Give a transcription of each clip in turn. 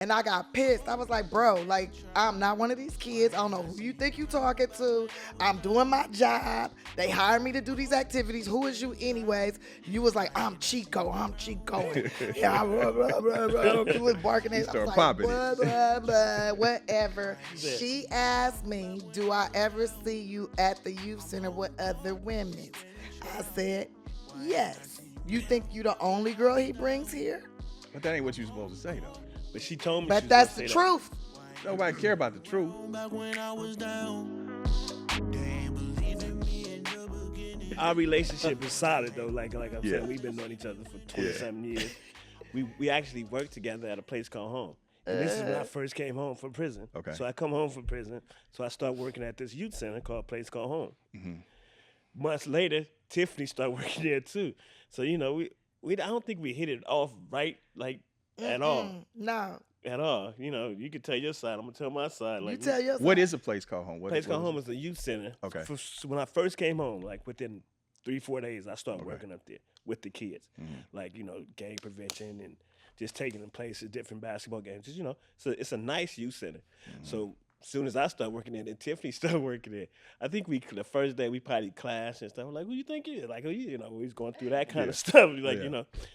And I got pissed. I was like, bro, like, I'm not one of these kids. I don't know who you think you talking to. I'm doing my job. They hired me to do these activities. Who is you anyways? You was like, I'm Chico. I'm Chico. And yeah, blah, blah, blah, blah. You was barking You at. I was start like, popping blah, it. blah, blah, whatever. She asked me, do I ever see you at the youth center with other women? I said, yes. You think you the only girl he brings here? But that ain't what you supposed to say, though. But she told me she But was that's gonna the say truth. Nobody care about the truth. that. Our relationship is solid though. Like I'm Yeah. saying, we've been knowing each other for 20-something years. We actually worked together at a place called Home. And this is when I first came home from prison. Okay. So I come home from prison. So I start working at this youth center called Place Called Home. Months later, Tiffany started working there too. So we I don't think we hit it off right at all. No. At all. You can tell your side. I'm gonna tell my side. You tell yourself. What is a place called home? Place Called Home is a youth center. Okay. When I first came home, like within 3-4 days, I started working up there with the kids. Like, gang prevention and just taking them places, different basketball games. Just, so it's a nice youth center. So as soon as I started working there, then Tiffany started working there. I think the first day we probably clashed and stuff. I'm like, who you think you is? Like, we was going through that kind of stuff. Like,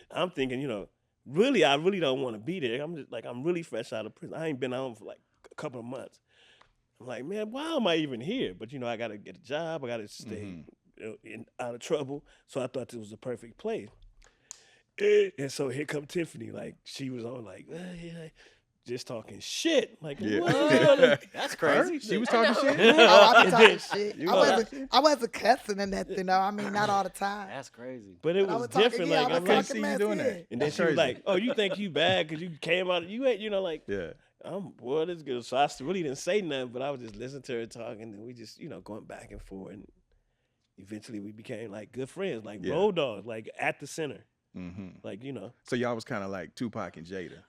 I'm thinking, really, I really don't want to be there. I'm just like, I'm really fresh out of prison. I ain't been out for like a couple of months. I'm like, man, why am I even here? But, I got to get a job. I got to stay out of trouble. So I thought this was a perfect place. And so here come Tiffany. Like, she was on like, just talking shit. Like, That's crazy. She was talking shit? Oh, I be talking shit. I wasn't cussing or nothing, though. I mean, not all the time. That's crazy. But it I was was talking- different. yeah, like, I I'm was like, talking see you doing mess, that. and then she was like, oh, you think you bad because you came out, you ain't, like, Yeah. boy, this good. So I really didn't say nothing, but I was just listening to her talking, and we just, going back and forth. And eventually we became like good friends, like road dogs, like at the center. Like, So y'all was kind of like Tupac and Jada.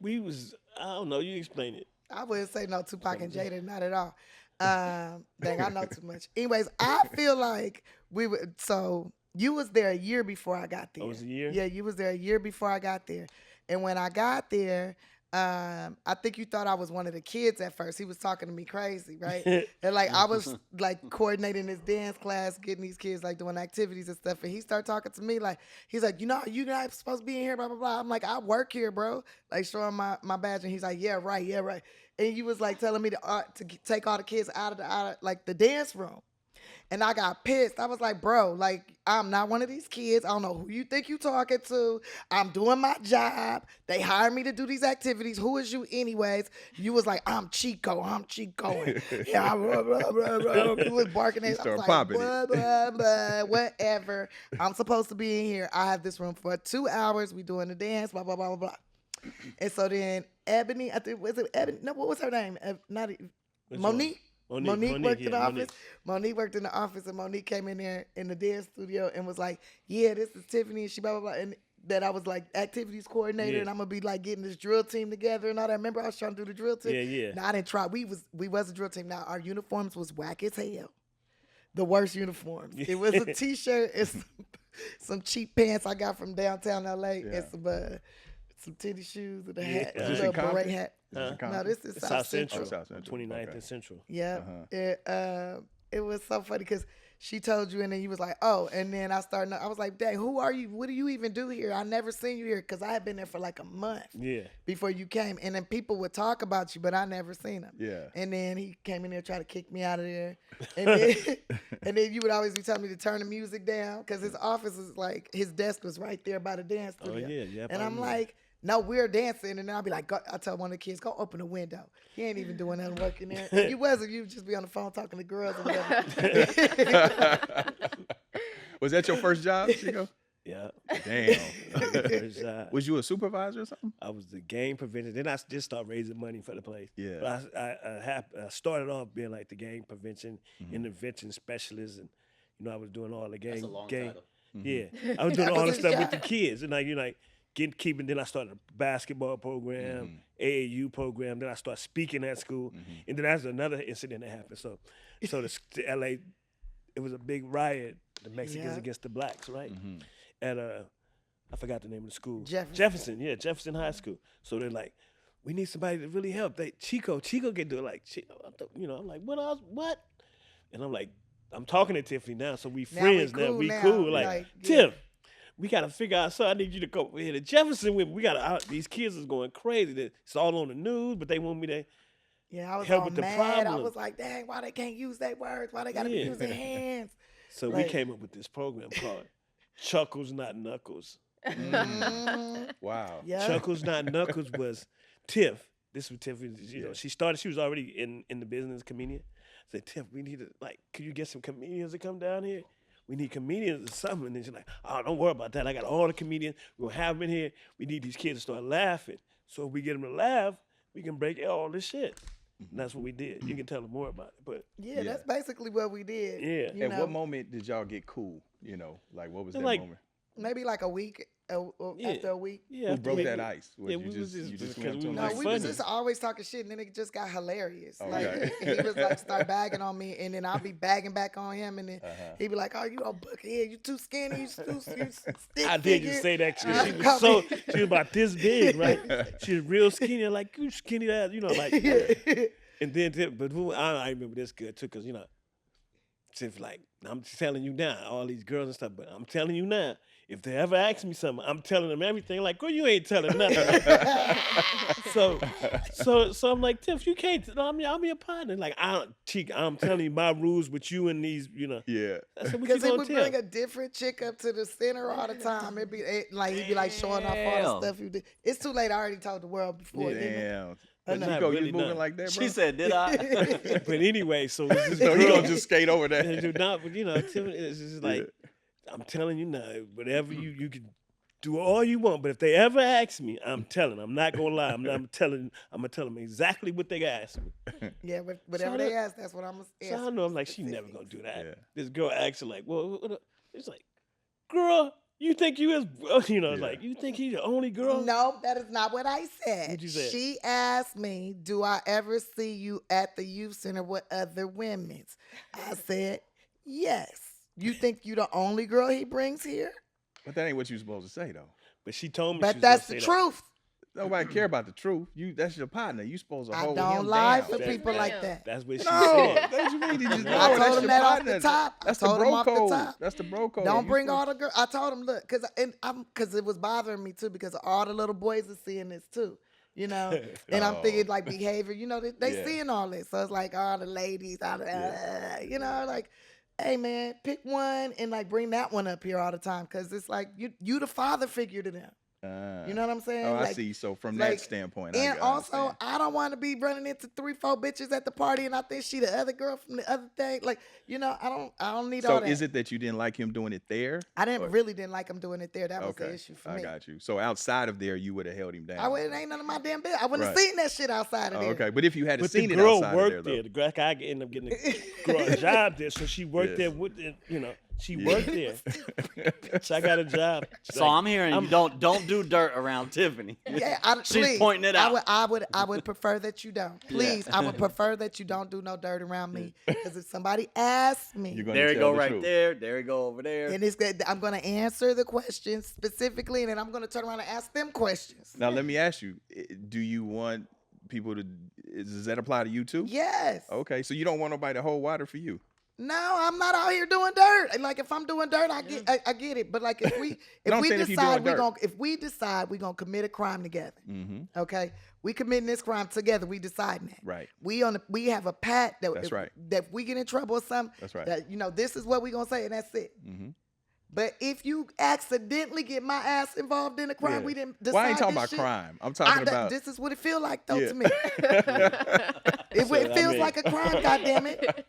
we was, I don't know, you explain it. I wouldn't say no Tupac and Jada, not at all. Dang, I know too much. Anyways, I feel like so you was there a year before I got there. Oh, it was a year? Yeah, you was there a year before I got there. And when I got there, I think you thought I was one of the kids at first. He was talking to me crazy, right? And like I was like coordinating this dance class, getting these kids like doing activities and stuff. And he started talking to me like, he's like, you're not supposed to be in here, blah, blah, blah. I'm like, I work here, bro. Like showing my badge. And he's like, yeah, right. And you was like telling me to take all the kids out of like the dance room. And I got pissed. I was like, bro, like, I'm not one of these kids. I don't know who you think you talking to. I'm doing my job. They hired me to do these activities. Who is you anyways? You was like, I'm Chico. And yeah, blah, blah, blah, blah. You was barking at. You I start was like, popping blah, it. blah, blah, whatever. I'm supposed to be in here. I have this room for 2 hours. We doing the dance, blah, blah, blah, blah, blah. And so then Ebony, I think, was it Ebony? No, what was her name? Monique. Monique worked in the office. Monique worked in the office, and Monique came in there in the dance studio and was like, "Yeah, this is Tiffany," and she blah blah blah, and that I was like activities coordinator, and I'm gonna be like getting this drill team together and all that. Remember, I was trying to do the drill team. Yeah. No, I didn't try. We was a drill team. Now our uniforms was whack as hell. The worst uniforms. It was a t-shirt and some cheap pants I got from downtown LA and some titty shoes and a hat, a little beret hat. No, this is South Central. South Central. 29th Okay. and Central. Yeah. It was so funny because she told you and then you was like, oh, and then I was like, dang, who are you? What do you even do here? I never seen you here because I had been there for like a month before you came. And then people would talk about you, but I never seen him. Yeah. And then he came in there trying to kick me out of there. And then, and then you would always be telling me to turn the music down because his office is like, his desk was right there by the dance studio. Oh, yeah. And I'm like, no, we're dancing. And then I'll be like, I tell one of the kids, go open the window. He ain't even doing nothing work in there. And you wasn't. You would just be on the phone talking to girls or whatever. Was that your first job, Chico? Yeah. Damn. First job. Was you a supervisor or something? I was the gang prevention. Then I just started raising money for the place. Yeah. But I started off being like the gang prevention, intervention specialist, and I was doing all the gang. That's a long gang. title. Yeah, I was doing all the his stuff with job. the kids, and keeping. Then I started a basketball program, AAU program. Then I started speaking at school, and then that's another incident that happened. So the LA, it was a big riot, the Mexicans against the blacks, right? At I forgot the name of the school. Jefferson. Jefferson High School. So they're like, we need somebody to really help. Chico can do it. Like, I'm like, what? And I'm like, I'm talking to Tiffany now, so we friends now. We cool. Like, Tiff, we got to figure out something. I need you to go over here to Jefferson with me. These kids is going crazy. It's all on the news, but they want me to I was help all with the mad. problem. I was like, dang, why they can't use their words? Why they got to be using hands? So we came up with this program called Chuckles Not Knuckles. Wow. Yeah. Chuckles Not Knuckles was Tiff. This was Tiff. She was already in the business, comedian. I said, Tiff, we need to, could you get some comedians to come down here? We need comedians or something. And then she's like, oh, don't worry about that. I got all the comedians. We're going to have them in here. We need these kids to start laughing. So if we get them to laugh, we can break all this shit. And that's what we did. You can tell them more about it. But that's basically what we did. Yeah. At what moment did y'all get cool? What was that moment? Maybe like a week, after a week. Yeah, who broke that ice? We was just always talking shit, and then it just got hilarious. Okay. He was like, start bagging on me, and then I'll be bagging back on him, and then he'd be like, oh, you a buckhead, you too skinny, you stick I did just say that shit. She was about this big, right? She was real skinny, like, you skinny ass, and then, but I remember this good too, because, Tiff, I'm telling you now, all these girls and stuff, but I'm telling you now, if they ever ask me something, I'm telling them everything. Like, girl, you ain't telling nothing. so I'm like, Tiff, you can't. I'm your partner. Like, I'm telling you my rules with you and these, Yeah. Because he would bring a different chick up to the center all the time. He'd be like showing off all the stuff you did. It's too late. I already told the world before. Damn. But Chico, you moving like that, bro? She said, did I? But anyway, so this No, you don't just skate over there. Tiff, it's just like, I'm telling you now, whatever you can do all you want, but if they ever ask me, I'm telling. I'm not gonna lie. I'm gonna tell them exactly what they ask me. Yeah, whatever they ask, that's what I'm gonna ask. So I know I'm like, she never gonna do that. Yeah. This girl acts like, well, it's like, girl, you think you is, like, you think he's the only girl? No, that is not what I said. What'd you say? She asked me, do I ever see you at the youth center with other women? I said, yes. You think you the only girl he brings here? But that ain't what you supposed to say, though. But she told me. But that's the truth. Nobody care about the truth. That's your partner. You supposed to hold him down. I don't lie for people like that. That's what she No, said. what you mean? I told him that off the top. That's the bro code. That's the bro code. Don't bring all the girls. I told him, look, because it was bothering me too, because all the little boys are seeing this too. And I'm thinking like behavior. They seeing all this, so it's like all the ladies, like. Hey man, pick one and bring that one up here all the time, because it's like you the father figure to them. You know what I'm saying? Oh, I see. So from that standpoint, and also I don't want to be running into 3-4 bitches at the party, and I think she the other girl from the other thing. I don't need all that. So is it that you didn't like him doing it there? I didn't like him doing it there. That was the issue for me. I got you. So outside of there, you would have held him down. It ain't none of my damn business. I wouldn't have seen that shit outside of there. Okay, but if you had seen the it girl outside worked of there, the girl guy ended up getting a girl a job there, so she worked there with she worked there. So I got a job. So I'm hearing you don't do dirt around Tiffany. Yeah, she's pointing it out. I would prefer that you don't. Please, I would prefer that you don't do no dirt around me. Because if somebody asks me, there you go right there. There you go over there. And it's good. I'm going to answer the questions specifically, and then I'm going to turn around and ask them questions. Now let me ask you: do you want people to? Does that apply to you too? Yes. Okay, so you don't want nobody to hold water for you. No, I'm not out here doing dirt. Like if I'm doing dirt, I get it. But like if we decide we're gonna commit a crime together, okay? We committing this crime together. We deciding that. Right. We have a pact that that's right. That if we get in trouble or something, that's right. That this is what we gonna say and that's it. Mm-hmm. But if you accidentally get my ass involved in a crime, we didn't decide. Well, I ain't talking about crime. I'm talking about. This is what it feel like though to me. It feels like a crime. Goddamn it.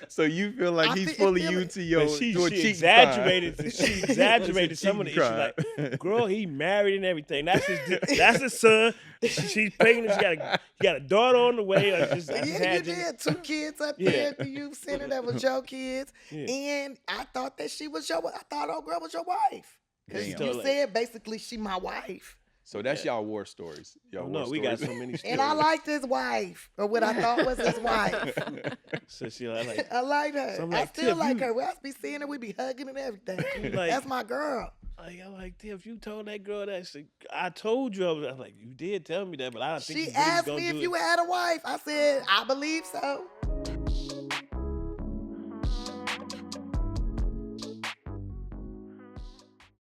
So you feel like he's pulling you to your she exaggerated. She exaggerated some of the issues. Like, girl, he married and everything. That's his son. She's pregnant. He got a daughter on the way. You did 2 kids up there at the youth center that was your kids, and I thought that she was your. I thought old girl was your wife. Because you said basically she my wife. So that's y'all war stories. We got so many stories. And I liked his wife, or what I thought was his wife. So I like her. So I still like her. We be seeing her. We be hugging and everything. That's my girl. I'm like, damn, if you told that girl that shit, I told you. I'm like, you did tell me that, but I don't think She you really asked gonna me if do you it. had a wife. I said, I believe so.